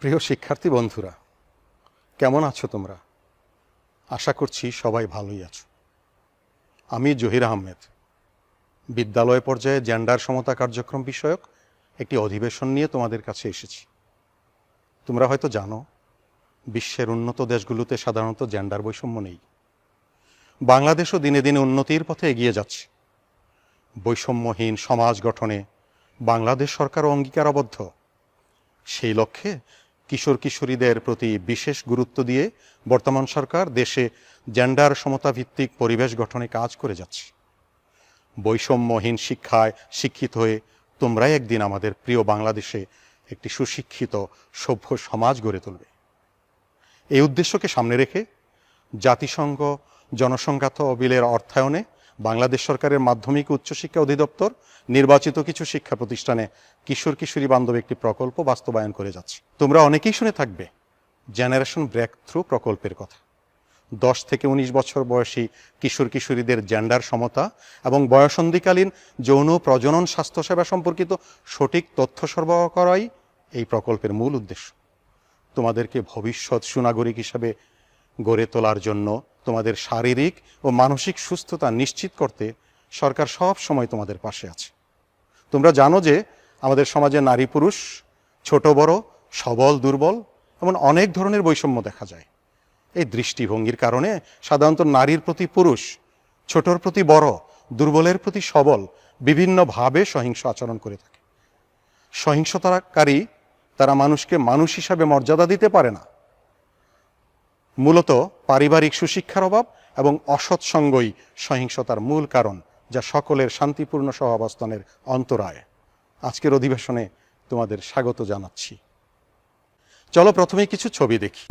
প্রিয় শিক্ষার্থী বন্ধুরা, কেমন আছো তোমরা? আশা করছি সবাই ভালোই আছো। আমি জহির আহমেদ বিদ্যালয় পর্যায়ে জেন্ডার সমতা কার্যক্রম বিষয়ক একটি অধিবেশন নিয়ে তোমাদের কাছে এসেছি। তোমরা হয়তো জানো, বিশ্বের উন্নত দেশগুলোতে সাধারণত জেন্ডার বৈষম্য নেই। বাংলাদেশও দিনে দিনে উন্নতির পথে এগিয়ে যাচ্ছে। বৈষম্যহীন সমাজ গঠনে বাংলাদেশ সরকারও অঙ্গীকারাবদ্ধ। সেই লক্ষ্যে কিশোর কিশোরীদের প্রতি বিশেষ গুরুত্ব দিয়ে বর্তমান সরকার দেশে জেন্ডার সমতা ভিত্তিক পরিবেশ গঠনে কাজ করে যাচ্ছে। বৈষম্যহীন শিক্ষায় শিক্ষিত হয়ে তোমরাই একদিন আমাদের প্রিয় বাংলাদেশে একটি সুশিক্ষিত সভ্য সমাজ গড়ে তুলবে। এই উদ্দেশ্যকে সামনে রেখে জাতিসংঘ জনসংখ্যা তহবিলের অর্থায়নে বাংলাদেশ সরকারের মাধ্যমিক উচ্চশিক্ষা অধিদপ্তর নির্বাচিত কিছু শিক্ষা প্রতিষ্ঠানে কিশোর কিশোরী বান্ধব একটি প্রকল্প বাস্তবায়ন করে যাচ্ছে। তোমরা অনেকেই শুনে থাকবে জেনারেশন ব্রেক থ্রু প্রকল্পের কথা। 10 থেকে 19 বছর বয়সী কিশোর কিশোরীদের জেন্ডার সমতা এবং বয়সন্ধিকালীন যৌন প্রজনন স্বাস্থ্যসেবা সম্পর্কিত সঠিক তথ্য সরবরাহ করাই এই প্রকল্পের মূল উদ্দেশ্য। তোমাদেরকে ভবিষ্যৎ সুনাগরিক হিসাবে গড়ে তোলার জন্য তোমাদের শারীরিক ও মানসিক সুস্থতা নিশ্চিত করতে সরকার সব সময় তোমাদের পাশে আছে। তোমরা জানো যে আমাদের সমাজে নারী পুরুষ, ছোট বড়, সবল দুর্বল এমন অনেক ধরনের বৈষম্য দেখা যায়। এই দৃষ্টিভঙ্গির কারণে সাধারণত নারীর প্রতি পুরুষ, ছোটর প্রতি বড়, দুর্বলের প্রতি সবল বিভিন্নভাবে সহিংস আচরণ করে থাকে। সহিংসতাকারী তারা মানুষকে মানুষ হিসাবে মর্যাদা দিতে পারে না। মূলত পারিবারিক সুশিক্ষার অভাব এবং অসৎসঙ্গই সহিংসতার মূল কারণ, যা সকলের শান্তিপূর্ণ সহাবস্থানের অন্তরায়। আজকের অধিবেশনে তোমাদের স্বাগত জানাচ্ছি। চলো প্রথমে কিছু ছবি দেখি।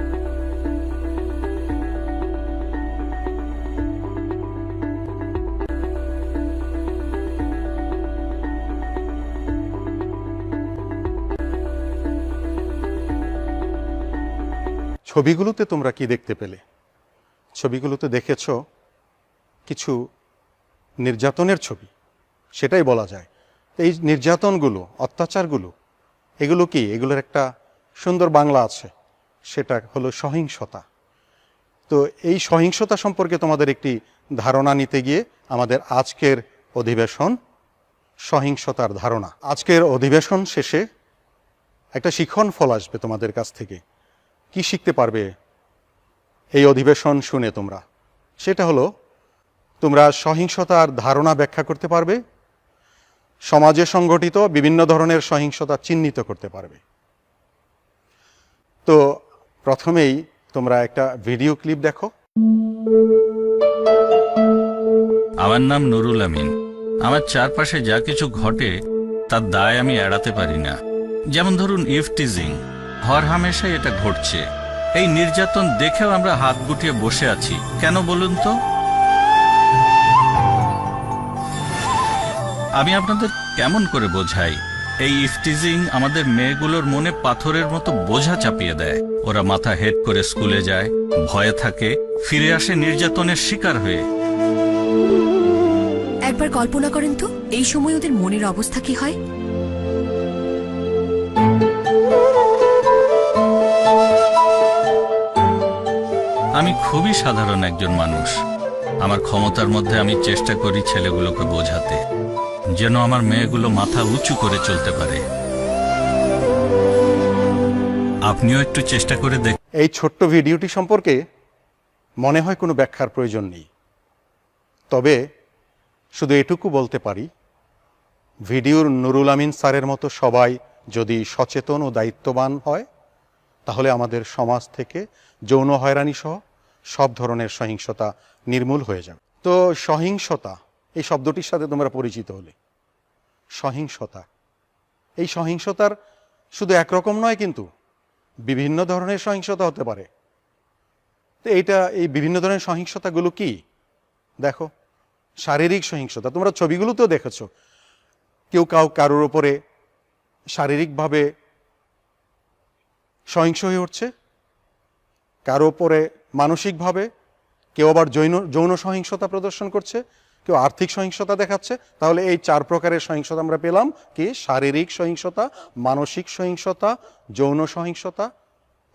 ছবিগুলোতে তোমরা কি দেখতে পেলে? ছবিগুলোতে দেখেছ কিছু নির্যাতনের ছবি, সেটাই বলা যায়। এই নির্যাতনগুলো, অত্যাচারগুলো, এগুলো কি? এগুলোর একটা সুন্দর বাংলা আছে, সেটা হলো সহিংসতা। তো এই সহিংসতা সম্পর্কে তোমাদের একটি ধারণা নিতে গিয়ে আমাদের আজকের অধিবেশন সহিংসতার ধারণা। আজকের অধিবেশন শেষে একটা শিখন ফল আসবে তোমাদের কাছ থেকে। কি শিখতে পারবে এই অধিবেশন শুনে তোমরা? সেটা হলো, তোমরা সহিংসতার ধারণা ব্যাখ্যা করতে পারবে, সমাজে সংগঠিত বিভিন্ন ধরনের সহিংসতা চিহ্নিত করতে পারবে। তো প্রথমেই তোমরা একটা ভিডিও ক্লিপ দেখো। আমার নাম নুরুল আমিন। আমার চারপাশে যা কিছু ঘটে তার দায় আমি এড়াতে পারি না। যেমন ধরুন ইভটিজিং, হরহামেশাই এটা ঘটছে। এই নির্যাতন দেখেও আমরা হাত গুটিয়ে বসে আছি কেন বলুন তো? আমি আপনাদের কেমন করে বোঝাই? এই ইভটিজিং আমাদের মেয়েগুলোর মনে পাথরের মতো বোঝা চাপিয়ে দেয়। ওরা মাথা হেট করে স্কুলে যায়, ভয়ে থাকে, ফিরে আসে নির্যাতনের শিকার হয়ে। একবার কল্পনা করেন তো, এই সময় ওদের মনের অবস্থা কি হয়? আমি খুবই সাধারণ একজন মানুষ। আমার ক্ষমতার মধ্যে আমি চেষ্টা করি ছেলেগুলোকে বোঝাতে, যেন আমার মেয়েগুলো মাথা উঁচু করে চলতে পারে। আপনিও একটু চেষ্টা করে দেখ। এই ছোট্ট ভিডিওটি সম্পর্কে মনে হয় কোনো ব্যাখ্যার প্রয়োজন নেই, তবে শুধু এটুকু বলতে পারি, ভিডিওর নুরুল আমিন স্যারের মতো সবাই যদি সচেতন ও দায়িত্ববান হয়, তাহলে আমাদের সমাজ থেকে যৌন হয়রানি সহ সব ধরনের সহিংসতা নির্মূল হয়ে যাবে। তো সহিংসতা, এই শব্দটির সাথে তোমরা পরিচিত হলে। সহিংসতা, এই সহিংসতার শুধু একরকম নয়, কিন্তু বিভিন্ন ধরনের সহিংসতা হতে পারে। তো এই বিভিন্ন ধরনের সহিংসতাগুলো কি? দেখো, শারীরিক সহিংসতা তোমরা ছবিগুলোতেও দেখেছো। কেউ কারোর ওপরে শারীরিকভাবে সহিংস হয়ে উঠছে, কারো ওপরে মানসিকভাবে, কেউ আবার যৌন সহিংসতা প্রদর্শন করছে, কেউ আর্থিক সহিংসতা দেখাচ্ছে। তাহলে এই 4 প্রকারের সহিংসতা আমরা পেলাম কি? শারীরিক সহিংসতা, মানসিক সহিংসতা, যৌন সহিংসতা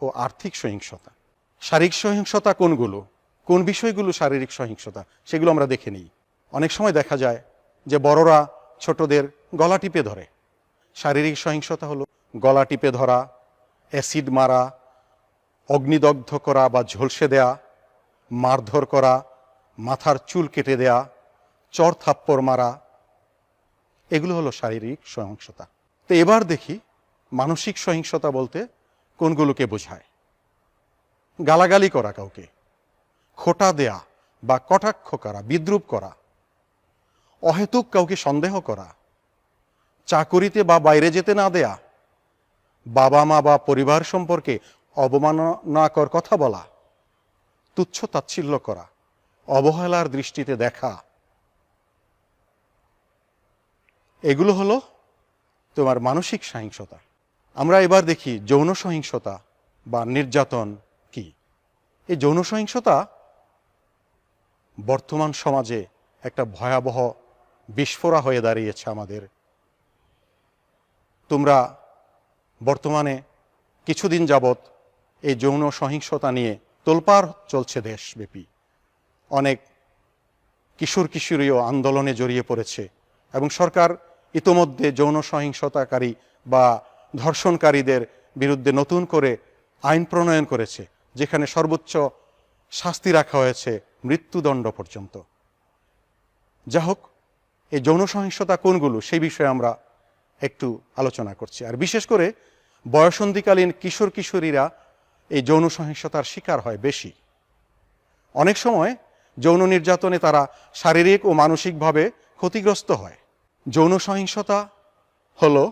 ও আর্থিক সহিংসতা। শারীরিক সহিংসতা কোনগুলো, কোন বিষয়গুলো শারীরিক সহিংসতা, সেগুলো আমরা দেখে নিই। অনেক সময় দেখা যায় যে বড়রা ছোটদের গলা টিপে ধরে। শারীরিক সহিংসতা হলো গলা টিপে ধরা, অ্যাসিড মারা, অগ্নিদগ্ধ করা বা ঝলসে দেয়া, মারধর করা, মাথার চুল কেটে দেয়া, চর থাপ্পড় মারা, এগুলো হলো শারীরিক সহিংসতা। তো এবার দেখি মানসিক সহিংসতা বলতে কোনগুলোকে বোঝায়। গালাগালি করা, কাউকে খোঁটা দেয়া বা কটাক্ষ করা, বিদ্রূপ করা, অহেতুক কাউকে সন্দেহ করা, চাকুরিতে বা বাইরে যেতে না দেয়া, বাবা মা বা পরিবার সম্পর্কে অবমাননাকর কথা বলা, তুচ্ছ তাচ্ছিল্য করা, অবহেলার দৃষ্টিতে দেখা, এগুলো হলো তোমার মানসিক সহিংসতা। আমরা এবার দেখি যৌন সহিংসতা বা নির্যাতন কি। এই যৌন সহিংসতা বর্তমান সমাজে একটা ভয়াবহ বিস্ফোরা হয়ে দাঁড়িয়েছে আমাদের। তোমরা বর্তমানে কিছুদিন যাবৎ এই যৌন সহিংসতা নিয়ে তোলপাড় চলছে দেশব্যাপী। অনেক কিশোর কিশোরীও আন্দোলনে জড়িয়ে পড়েছে এবং সরকার ইতোমধ্যে যৌন সহিংসতাকারী বা ধর্ষণকারীদের বিরুদ্ধে নতুন করে আইন প্রণয়ন করেছে, যেখানে সর্বোচ্চ শাস্তি রাখা হয়েছে মৃত্যুদণ্ড পর্যন্ত। যা হোক, এই যৌন সহিংসতা কোনগুলো সেই বিষয়ে আমরা একটু আলোচনা করছি। আর বিশেষ করে বয়সন্ধিকালীন কিশোর কিশোরীরা এই যৌন সহিংসতার শিকার হয় বেশি। অনেক সময় যৌন নির্যাতনে তারা শারীরিক ও মানসিকভাবে ক্ষতিগ্রস্ত হয়। যৌন সহিংসতা হলো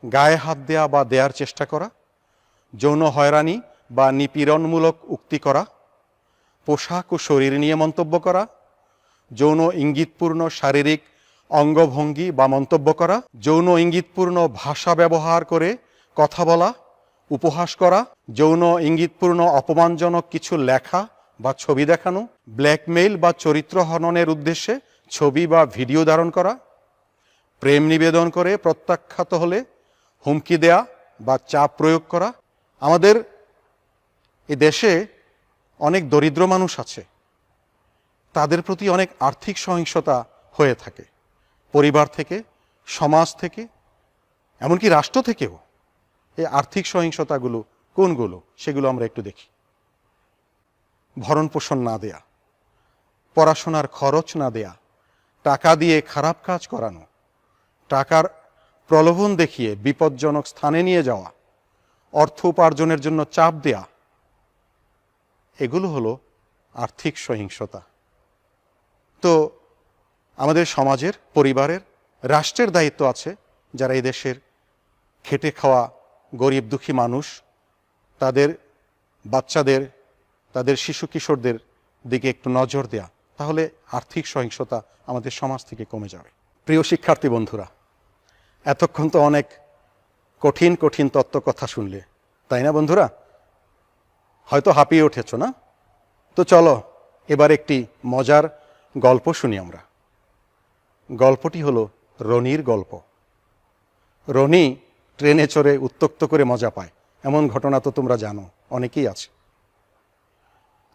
গায়ে হাত দেয়া বা দেয়ার চেষ্টা করা, যৌন হয়রানি বা নিপীড়নমূলক উক্তি করা, পোশাক ও শরীর নিয়ে মন্তব্য করা, যৌন ইঙ্গিতপূর্ণ শারীরিক অঙ্গভঙ্গি বা মন্তব্য করা, যৌন ইঙ্গিতপূর্ণ ভাষা ব্যবহার করে কথা বলা, উপহাস করা, যৌন ইঙ্গিতপূর্ণ অপমানজনক কিছু লেখা বা ছবি দেখানো, ব্ল্যাকমেইল বা চরিত্র হননের উদ্দেশ্যে ছবি বা ভিডিও ধারণ করা, প্রেম নিবেদন করে প্রত্যাখ্যাত হলে হুমকি দেয়া বা চাপ প্রয়োগ করা। আমাদের এই দেশে অনেক দরিদ্র মানুষ আছে, তাদের প্রতি অনেক আর্থিক সহিংসতা হয়ে থাকে, পরিবার থেকে, সমাজ থেকে, এমনকি রাষ্ট্র থেকেও। এই আর্থিক সহিংসতাগুলো কোনগুলো সেগুলো আমরা একটু দেখি। ভরণ পোষণ না দেয়া, পড়াশোনার খরচ না দেয়া, টাকা দিয়ে খারাপ কাজ করানো, টাকার প্রলোভন দেখিয়ে বিপজ্জনক স্থানে নিয়ে যাওয়া, অর্থ উপার্জনের জন্য চাপ দেয়া, এগুলো হলো আর্থিক সহিংসতা। তো আমাদের সমাজের, পরিবারের, রাষ্ট্রের দায়িত্ব আছে যারা এই দেশের খেটে খাওয়া গরিব দুঃখী মানুষ, তাদের বাচ্চাদের, তাদের শিশু কিশোরদের দিকে একটু নজর দেয়া, তাহলে আর্থিক সহিংসতা আমাদের সমাজ থেকে কমে যাবে। প্রিয় শিক্ষার্থী বন্ধুরা, এতক্ষণ তো অনেক কঠিন কঠিন তত্ত্ব কথা শুনলে, তাই না বন্ধুরা? হয়তো হাঁপিয়ে উঠেছ না? তো চলো এবার একটি মজার গল্প শুনি আমরা। গল্পটি হলো রনির গল্প। রনি ট্রেনে চড়ে উত্তক্ত করে মজা পায়, এমন ঘটনা তো তোমরা জানো, অনেকেই আছে।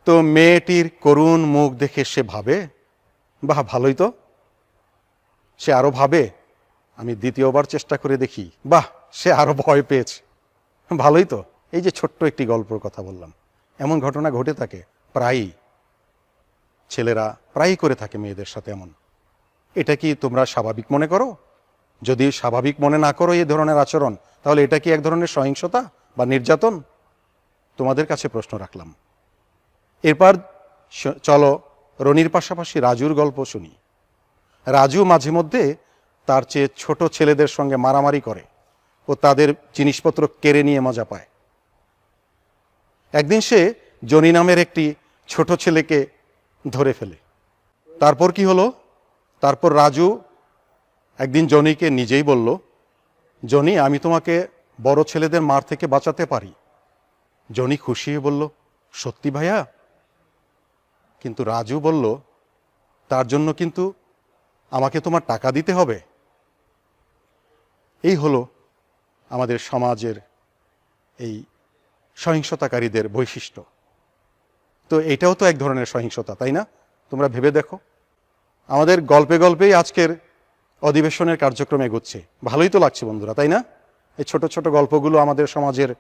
তো মেয়েটির করুণ মুখ দেখে সে ভাবে, বাহ ভালোই তো। সে আরো ভাবে, আমি দ্বিতীয়বার চেষ্টা করে দেখি, বাহ সে আরো ভয় পেয়েছে, ভালোই তো। এই যে ছোট্ট একটি গল্পের কথা বললাম, এমন ঘটনা ঘটে থাকে প্রায়ই, ছেলেরা প্রায়ই করে থাকে মেয়েদের সাথে এমন। এটা কি তোমরা স্বাভাবিক মনে করো? যদি স্বাভাবিক মনে না করো এই ধরনের আচরণ, তাহলে এটা কি এক ধরনের সহিংসতা বা নির্যাতন? তোমাদের কাছে প্রশ্ন রাখলাম। এরপর চলো রনির পাশাপাশি রাজুর গল্প শুনি। রাজু মাঝে মধ্যে তার চেয়ে ছোট ছেলেদের সঙ্গে মারামারি করে ও তাদের জিনিসপত্র কেড়ে নিয়ে মজা পায়। একদিন সে জনি নামের একটি ছোট ছেলেকে ধরে ফেলে। তারপর কি হলো? তারপর রাজু একদিন জনিকে নিজেই বলল, জনি আমি তোমাকে বড় ছেলেদের মার থেকে বাঁচাতে পারি। জনি খুশি হয়ে বলল, সত্যি ভাইয়া? কিন্তু রাজু বলল, তার জন্য কিন্তু আমাকে তোমার টাকা দিতে হবে। এই হলো আমাদের সমাজের এই সহিংসতাকারীদের বৈশিষ্ট্য। তো এটাও তো এক ধরনের সহিংসতা, তাই না? তোমরা ভেবে দেখো। আমাদের গল্পে গল্পেই আজকের অধিবেশনের কার্যক্রম এগোচ্ছে। ভালোই তো লাগছে বন্ধুরা, তাই না? এই ছোট ছোট গল্পগুলো আমাদের সমাজের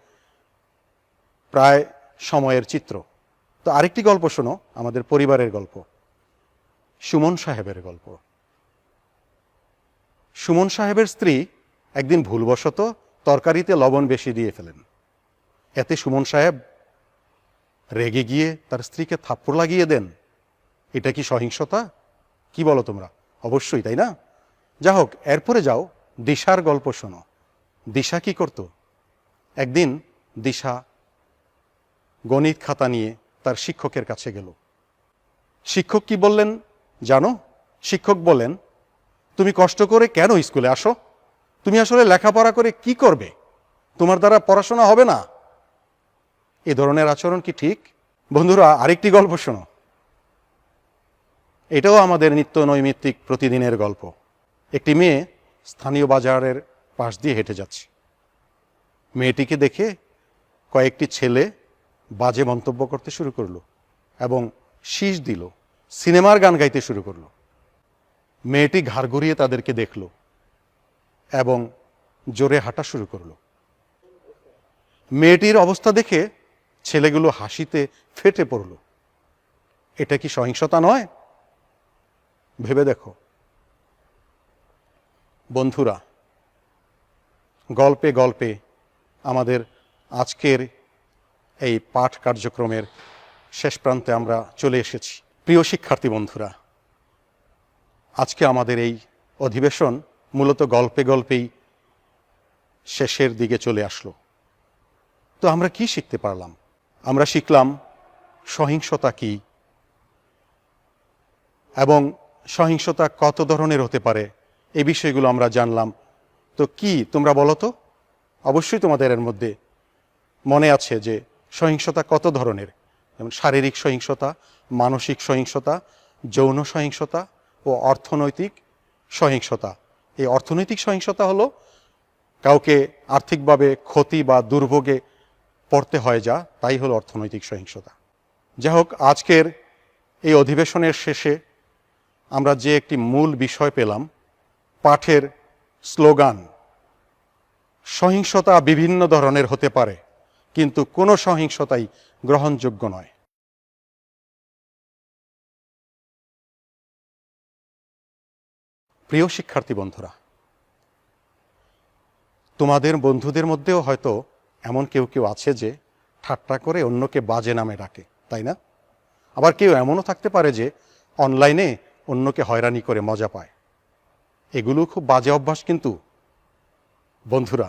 প্রায় সময়ের চিত্র। তো আরেকটি গল্প শোনো, আমাদের পরিবারের গল্প, সুমন সাহেবের গল্প। সুমন সাহেবের স্ত্রী একদিন ভুলবশত তরকারিতে লবণ বেশি দিয়ে ফেলেন। এতে সুমন সাহেব রেগে গিয়ে তার স্ত্রীকে থাপ্পড় লাগিয়ে দেন। এটা কি সহিংসতা? কি বলো তোমরা? অবশ্যই, তাই না? যা হোক, এরপরে যাও দিশার গল্প শোনো। দিশা কি করত? একদিন দিশা গণিত খাতা নিয়ে তার শিক্ষকের কাছে গেল। শিক্ষক কি বললেন জানো? শিক্ষক বলেন, তুমি কষ্ট করে কেন স্কুলে আসো? তুমি আসলে লেখাপড়া করে কি করবে? তোমার দ্বারা পড়াশোনা হবে না। এ ধরনের আচরণ কি ঠিক? বন্ধুরা, আরেকটি গল্প শোনো। এটাও আমাদের নিত্য নৈমিত্তিক প্রতিদিনের গল্প। একটি মেয়ে স্থানীয় বাজারের পাশ দিয়ে হেঁটে যাচ্ছে। মেয়েটিকে দেখে কয়েকটি ছেলে বাজে মন্তব্য করতে শুরু করলো এবং শীষ দিল, সিনেমার গান গাইতে শুরু করলো। মেয়েটি ঘাড় ঘুরিয়ে তাদেরকে দেখল এবং জোরে হাঁটা শুরু করলো। মেয়েটির অবস্থা দেখে ছেলেগুলো হাসিতে ফেটে পড়ল। এটা কি সহিংসতা নয়? ভেবে দেখো বন্ধুরা। গল্পে গল্পে আমাদের আজকের এই পাঠ কার্যক্রমের শেষ প্রান্তে আমরা চলে এসেছি। প্রিয় শিক্ষার্থী বন্ধুরা, আজকে আমাদের এই অধিবেশন মূলত গল্পে গল্পেই শেষের দিকে চলে আসলো। তো আমরা কি শিখতে পারলাম? আমরা শিখলাম সহিংসতা কি এবং সহিংসতা কত ধরনের হতে পারে, এই বিষয়গুলো আমরা জানলাম। তো কি তোমরা বলো তো? অবশ্যই তোমাদের এর মধ্যে মনে আছে যে সহিংসতা কত ধরনের, যেমন শারীরিক সহিংসতা, মানসিক সহিংসতা, যৌন সহিংসতা ও অর্থনৈতিক সহিংসতা। এই অর্থনৈতিক সহিংসতা হলো কাউকে আর্থিকভাবে ক্ষতি বা দুর্ভোগে পড়তে হয়, যা তাই হলো অর্থনৈতিক সহিংসতা। যাই হোক, আজকের এই অধিবেশনের শেষে আমরা যে একটি মূল বিষয় পেলাম, পাঠের স্লোগান, সহিংসতা বিভিন্ন ধরনের হতে পারে কিন্তু কোনো সহিংসতাই গ্রহণযোগ্য নয়। প্রিয় শিক্ষার্থী বন্ধুরা, তোমাদের বন্ধুদের মধ্যেও হয়তো এমন কেউ কেউ আছে যে ঠাট্টা করে অন্যকে বাজে নামে ডাকে, তাই না? আবার কেউ এমনও থাকতে পারে যে অনলাইনে অন্যকে হয়রানি করে মজা পায়। এগুলো খুব বাজে অভ্যাস কিন্তু। বন্ধুরা,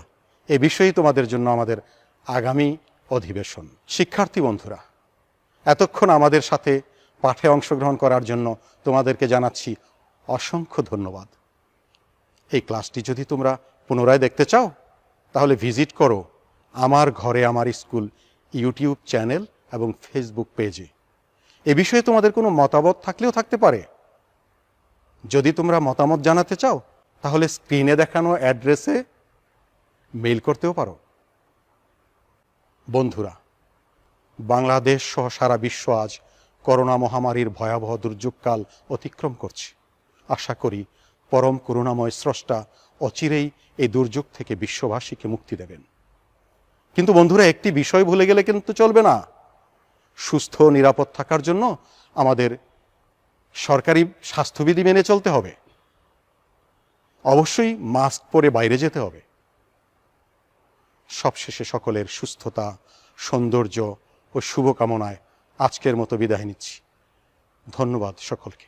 এ বিষয়েই তোমাদের জন্য আমাদের আগামী অধিবেশন। শিক্ষার্থী বন্ধুরা, এতক্ষণ আমাদের সাথে পাঠে অংশগ্রহণ করার জন্য তোমাদেরকে জানাচ্ছি অসংখ্য ধন্যবাদ। এই ক্লাসটি যদি তোমরা পুনরায় দেখতে চাও তাহলে ভিজিট করো আমার ঘরে আমার স্কুল ইউটিউব চ্যানেল এবং ফেসবুক পেজে। এ বিষয়ে তোমাদের কোনো মতামত থাকলেও থাকতে পারে। যদি তোমরা মতামত জানাতে চাও তাহলে স্ক্রিনে দেখানো অ্যাড্রেসে মেইল করতেও পারো। বন্ধুরা, বাংলাদেশ সহ সারা বিশ্ব আজ করোনা মহামারীর ভয়াবহ দুর্যোগকাল অতিক্রম করছে। আশা করি পরম করুণাময় স্রষ্টা অচিরেই এই দুর্যোগ থেকে বিশ্ববাসীকে মুক্তি দেবেন। কিন্তু বন্ধুরা, একটি বিষয় ভুলে গেলে কিন্তু চলবে না। সুস্থ নিরাপদ থাকার জন্য আমাদের সরকারি স্বাস্থ্যবিধি মেনে চলতে হবে। অবশ্যই মাস্ক পরে বাইরে যেতে হবে। সবশেষে সকলের সুস্থতা, সৌন্দর্য ও শুভকামনায় আজকের মতো বিদায় নিচ্ছি। ধন্যবাদ সকলকে।